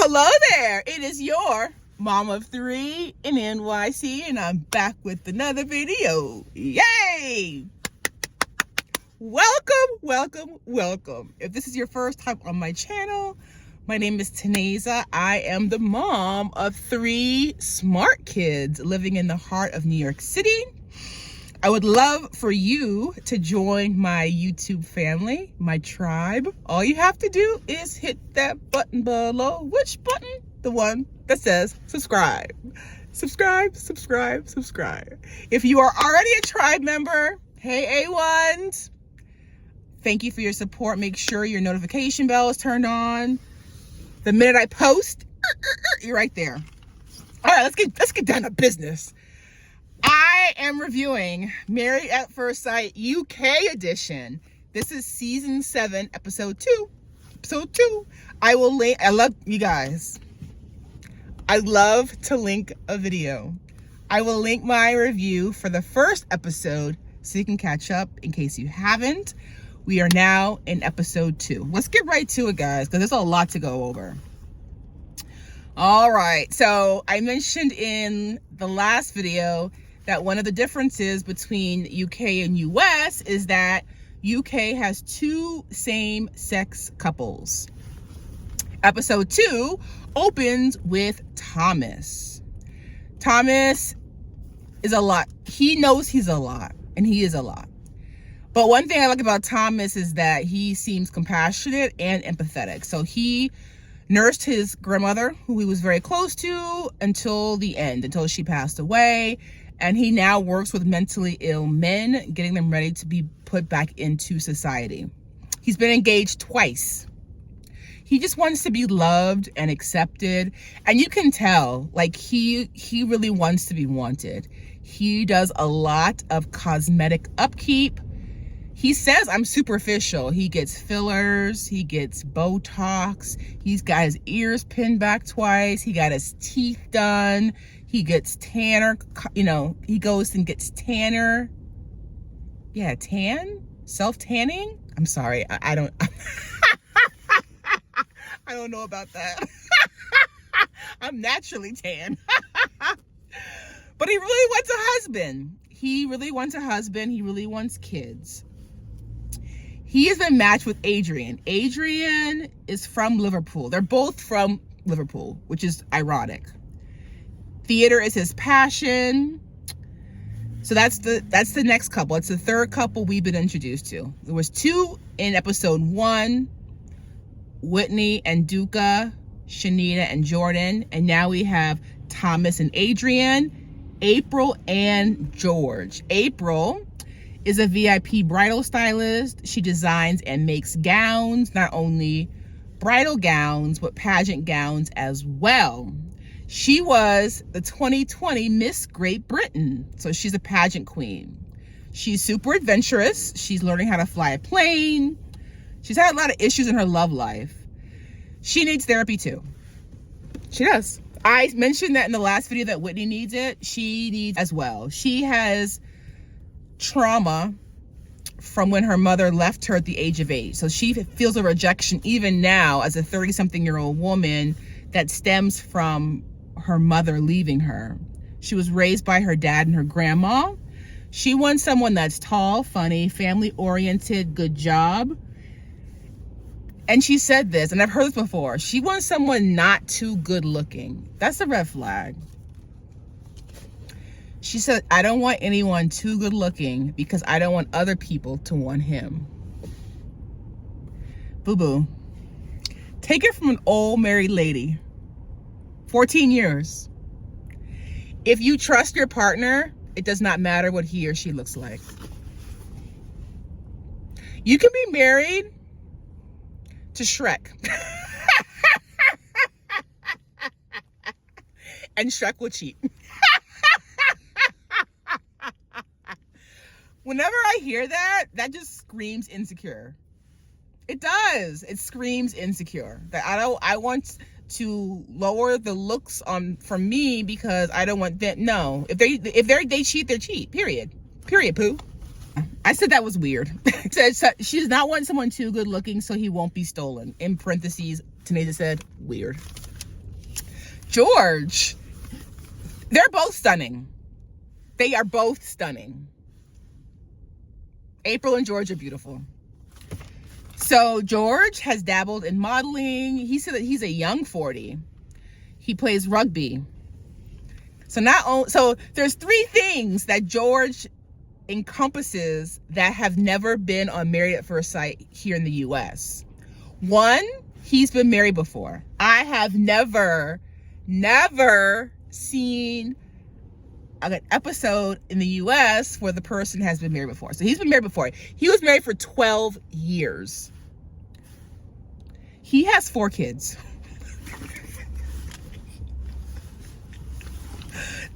Hello there. It is your mom of three in NYC, and I'm back with another video. Yay! Welcome. If this is your first time on my channel, my name is Taneza. I am the mom of three smart kids living in the heart of New York City. I would love for you to join my YouTube family, my tribe. All you have to do is hit that button below. Which button? The one that says subscribe. Subscribe. If you are already a tribe member, hey A1s, thank you for your support. Make sure your notification bell is turned on. The minute I post, you're right there. All right, let's get down to business. I am reviewing Married at First Sight UK edition. This is season 7, episode 2. I love you guys. I love to link a video. I will link my review for the first episode so you can catch up in case you haven't. We are now in episode 2. Let's get right to it, guys, because there's a lot to go over. All right, so I mentioned in the last video that one of the differences between UK and US is that UK has 2 same-sex couples. Episode 2 opens with Thomas. Thomas is a lot. He knows he's a lot, and he is a lot. But one thing I like about Thomas is that he seems compassionate and empathetic. So he nursed his grandmother, who he was very close to, until the end, until she passed away. And he now works with mentally ill men, getting them ready to be put back into society. He's been engaged twice. He just wants to be loved and accepted. And you can tell, like, he really wants to be wanted. He does a lot of cosmetic upkeep. He says I'm superficial. He gets fillers, he gets Botox, he's got his ears pinned back twice, he got his teeth done, he gets tanner, he goes and gets tanner. Yeah, self-tanning? I'm sorry, I don't, I don't know about that. I'm naturally tan. But he really wants a husband. He really wants kids. He has been matched with Adrian. Adrian is from Liverpool. They're both from Liverpool, which is ironic. Theater is his passion. So that's the next couple. It's the third couple we've been introduced to. There was 2 in episode 1, Whitney and Duca, Shanita and Jordan. And now we have Thomas and Adrian, April and George. April is a VIP bridal stylist. She designs and makes gowns, not only bridal gowns, but pageant gowns as well. She was the 2020 Miss Great Britain, so she's a pageant queen. She's super adventurous. She's learning how to fly a plane. She's had a lot of issues in her love life. She needs therapy too. She does. I mentioned that in the last video that Whitney needs it. She needs as well. She has trauma from when her mother left her at the age of 8. So she feels a rejection even now as a 30-something-year-old woman that stems from her mother leaving her. She was raised by her dad and her grandma. She wants someone that's tall, funny, family-oriented, good job. And she said this, and I've heard this before, she wants someone not too good looking. That's a red flag. She said, I don't want anyone too good looking because I don't want other people to want him. Boo-boo. Take it from an old married lady. 14 years. If you trust your partner, it does not matter what he or she looks like. You can be married to Shrek. And Shrek will cheat. Whenever I hear that, that just screams insecure. It does. It screams insecure. That I want to lower the looks from me because I don't want them. No, if they cheat, they cheat. Period. Poo. I said that was weird. She does not want someone too good looking so he won't be stolen. In parentheses, Taneza said weird. George, they're both stunning. They are both stunning. April and George are beautiful. So George has dabbled in modeling. He said that he's a young 40. He plays rugby. So there's 3 things that George encompasses that have never been on Married at First Sight here in the US. 1, he's been married before. I have never seen an episode in the US where the person has been married before. So he's been married before. He was married for 12 years. He has 4 kids.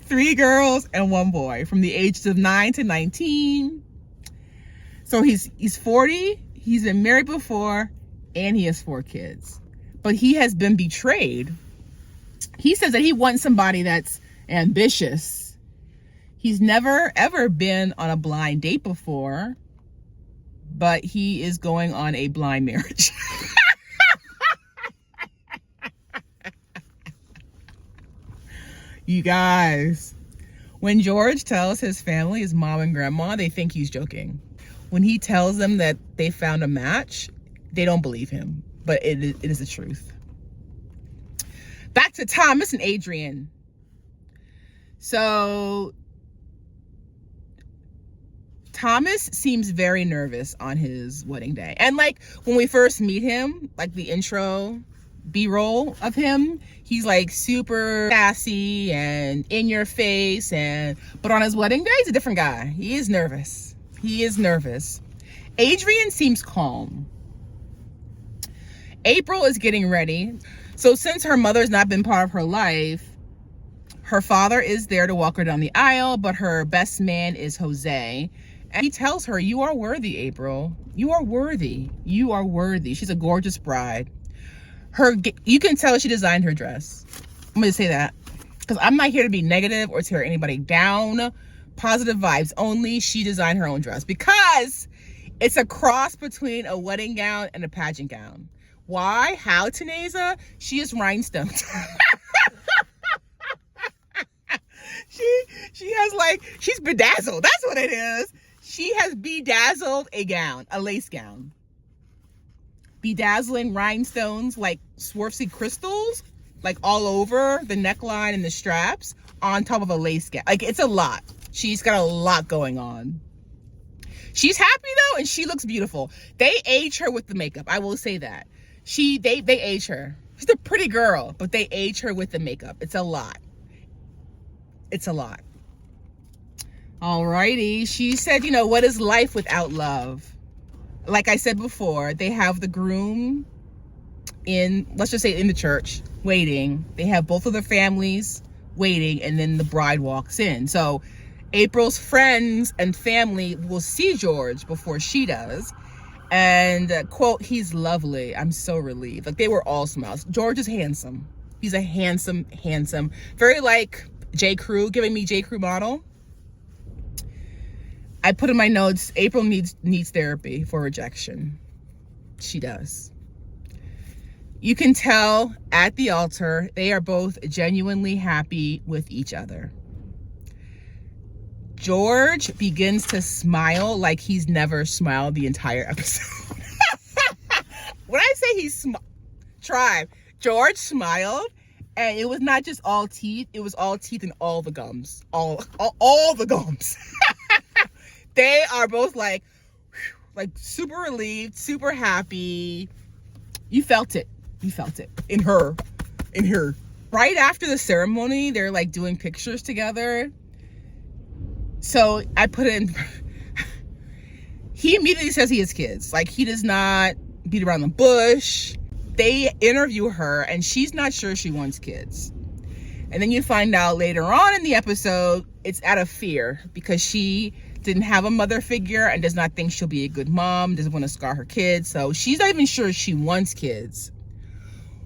3 girls and 1 boy from the ages of 9 to 19. So he's 40, he's been married before, and he has 4 kids. But he has been betrayed. He says that he wants somebody that's ambitious. He's never ever been on a blind date before, but he is going on a blind marriage. You guys, when George tells his family, his mom and grandma, they think he's joking. When he tells them that they found a match, they don't believe him, but it is the truth. Back to Thomas and Adrian. So Thomas seems very nervous on his wedding day. And like when we first meet him, like the intro B-roll of him, he's like super sassy and in your face, but on his wedding day, he's a different guy. He is nervous. Adrian seems calm. April is getting ready. So since her mother's not been part of her life, her father is there to walk her down the aisle, but her best man is Jose. And he tells her, "You are worthy, April. You are worthy. You are worthy." She's a gorgeous bride. You can tell she designed her dress. I'm going to say that because I'm not here to be negative or tear anybody down. Positive vibes only. She designed her own dress because it's a cross between a wedding gown and a pageant gown. Why? How, Taneza? She is rhinestones. She has she's bedazzled. That's what it is. She has bedazzled a gown, a lace gown. Bedazzling rhinestones like Swarovski crystals, like all over the neckline and the straps on top of a lace gown. Like, it's a lot. She's got a lot going on. She's happy though, and she looks beautiful. They age her with the makeup. I will say that. They age her. She's a pretty girl, but they age her with the makeup. It's a lot. It's a lot. Alrighty. She said, what is life without love? Like I said before, they have the groom let's just say in the church, waiting. They have both of their families waiting, and then the bride walks in. So April's friends and family will see George before she does. And quote, "He's lovely. I'm so relieved." Like, they were all smiles. George is handsome. He's a handsome, very like J. Crew, giving me J. Crew model. I put in my notes, April needs therapy for rejection. She does. You can tell at the altar, they are both genuinely happy with each other. George begins to smile like he's never smiled the entire episode. When I say George smiled, and it was not just all teeth, it was all teeth and all the gums. All the gums. They are both like super relieved, super happy. You felt it in her. Right after the ceremony, they're like doing pictures together. So I put in, he immediately says he has kids. Like, he does not beat around the bush. They interview her and she's not sure she wants kids. And then you find out later on in the episode, it's out of fear because she didn't have a mother figure and does not think she'll be a good mom, doesn't want to scar her kids. So she's not even sure she wants kids.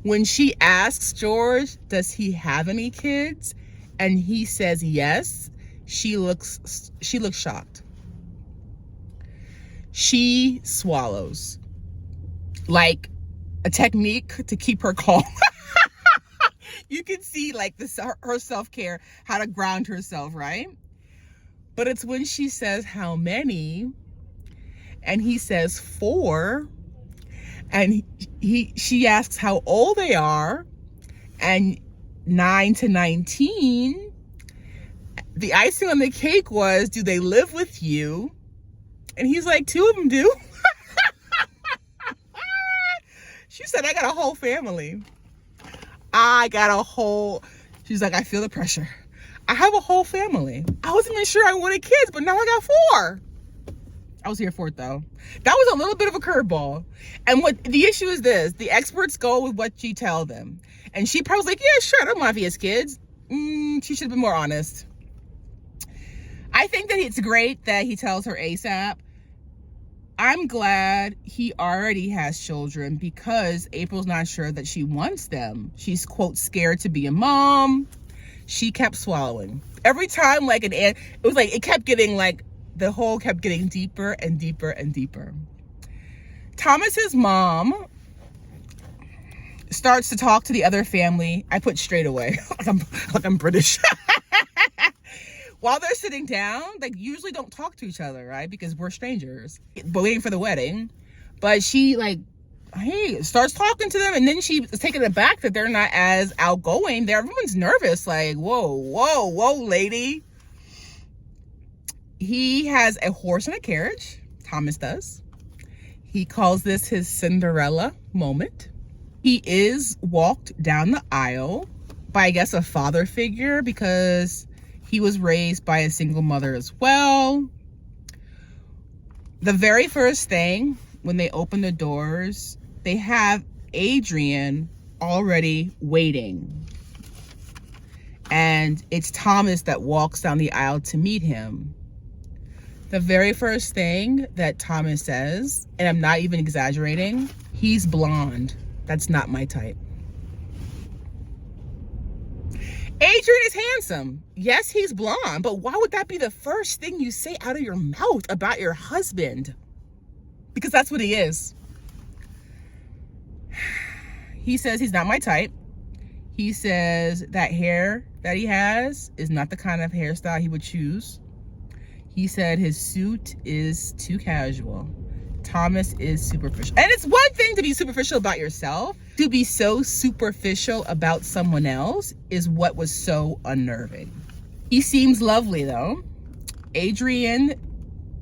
When she asks George, does he have any kids? And he says yes, she looks shocked. She swallows, like a technique to keep her calm. You can see like her self-care, how to ground herself, right? But it's when she says how many, and he says 4, and she asks how old they are, and 9 to 19. The icing on the cake was, do they live with you? And he's like, 2 of them do. She said, I got a whole family. She's like, I feel the pressure. I have a whole family. I wasn't even sure I wanted kids, but now I got 4. I was here for it though. That was a little bit of a curveball. And what the issue is this, the experts go with what you tell them. And she probably was like, yeah, sure, I don't mind if he has kids. She should have been more honest. I think that it's great that he tells her ASAP. I'm glad he already has children because April's not sure that she wants them. She's, quote, scared to be a mom. She kept swallowing. Every time, like, it was like, it kept getting, like, the hole kept getting deeper and deeper and deeper. Thomas's mom starts to talk to the other family. I put straight away, like I'm British. While they're sitting down, they usually don't talk to each other, right? Because we're strangers, but waiting for the wedding. But she like, hey, starts talking to them, and then she is taken aback that they're not as outgoing. Everyone's nervous, like, whoa, lady. He has a horse and a carriage, Thomas does. He calls this his Cinderella moment. He is walked down the aisle by, I guess, a father figure because he was raised by a single mother as well. The very first thing, when they open the doors, they have Adrian already waiting. And it's Thomas that walks down the aisle to meet him. The very first thing that Thomas says, and I'm not even exaggerating, he's blonde. That's not my type. Adrian is handsome. Yes, he's blonde, but why would that be the first thing you say out of your mouth about your husband? Because that's what he is. He says he's not my type. He says that hair that he has is not the kind of hairstyle he would choose. He said his suit is too casual. Thomas is superficial. And it's one thing to be superficial about yourself. To be so superficial about someone else is what was so unnerving. He seems lovely though. Adrian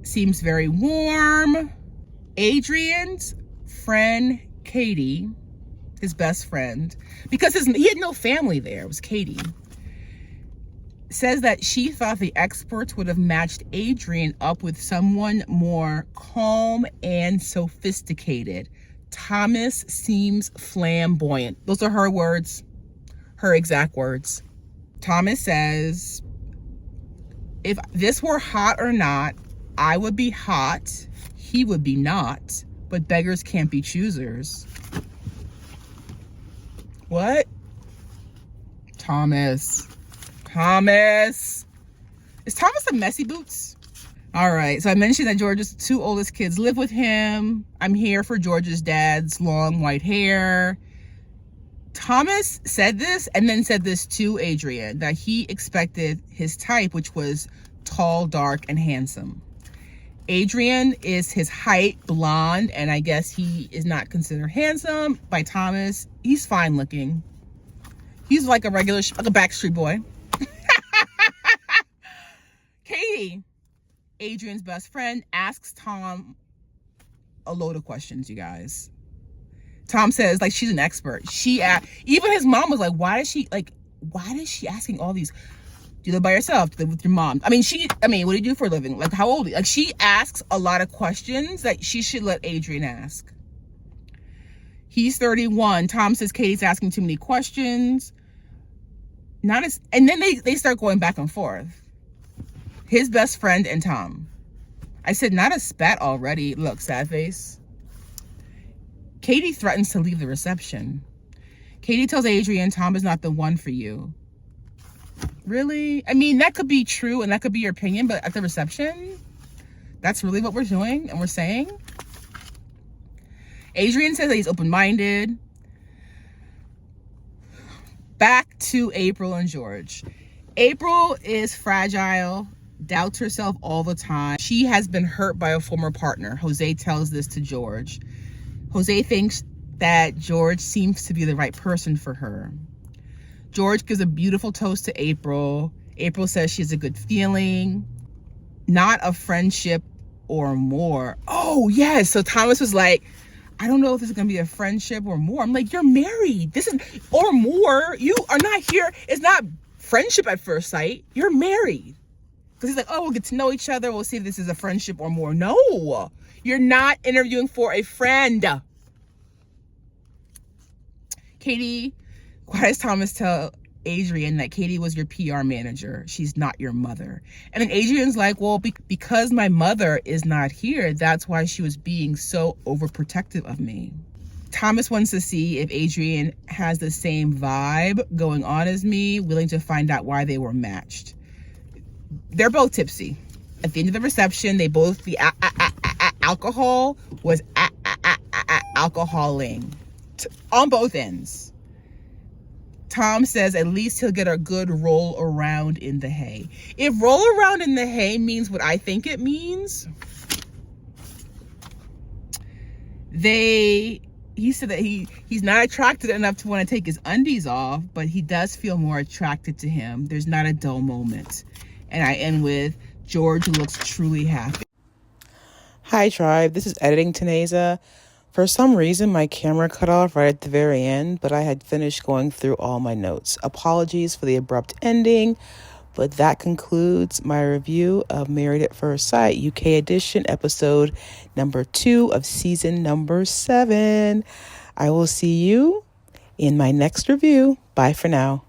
seems very warm. Adrian's friend, Katie, his best friend, because he had no family there, it was Katie, says that she thought the experts would have matched Adrian up with someone more calm and sophisticated. Thomas seems flamboyant. Those are her words, her exact words. Thomas says, if this were hot or not, I would be hot, he would be not, but beggars can't be choosers. What? Thomas. Is Thomas a messy boots? All right, so I mentioned that George's 2 oldest kids live with him. I'm here for George's dad's long white hair. Thomas said this and then said this to Adrian, that he expected his type, which was tall, dark, and handsome. Adrian is his height, blonde, and I guess he is not considered handsome by Thomas. He's fine looking. He's like a regular, like a Backstreet Boy. Katie, Adrian's best friend, asks Tom a load of questions, you guys. Tom says, like, she's an expert. Even his mom was like, why is she asking all these? Do you live by yourself? Do you live with your mom? I mean, what do you do for a living? Like, how old are you? Like, she asks a lot of questions that she should let Adrian ask. He's 31. Tom says Katie's asking too many questions. And then they start going back and forth. His best friend and Tom. I said, not a spat already. Look, sad face. Katie threatens to leave the reception. Katie tells Adrian, Tom is not the one for you. Really? I mean, that could be true and that could be your opinion, but at the reception, that's really what we're doing and we're saying. Adrian says that he's open-minded. back to April and George. April is fragile, doubts herself all the time. She has been hurt by a former partner. Jose tells this to George. Jose thinks that George seems to be the right person for her. George gives a beautiful toast to April. April says she has a good feeling, not a friendship or more. Oh, yes. So Thomas was like, I don't know if this is going to be a friendship or more. I'm like, you're married. This is, or more. You are not here. It's not friendship at first sight. You're married. Because he's like, oh, we'll get to know each other. We'll see if this is a friendship or more. No, you're not interviewing for a friend. Katie, why does Thomas tell Adrian that Katie was your PR manager? She's not your mother. And then Adrian's like, well, because my mother is not here, that's why she was being so overprotective of me. Thomas wants to see if Adrian has the same vibe going on as me, willing to find out why they were matched. They're both tipsy. At the end of the reception, they both, the alcohol was alcoholing on both ends. Tom says at least he'll get a good roll around in the hay. If roll around in the hay means what I think it means, he said that he's not attracted enough to want to take his undies off, but he does feel more attracted to him. There's not a dull moment. And I end with George looks truly happy. Hi tribe, this is Editing Teneza. For some reason, my camera cut off right at the very end, but I had finished going through all my notes. Apologies for the abrupt ending, but that concludes my review of Married at First Sight, UK edition, episode number 2 of season number 7. I will see you in my next review. Bye for now.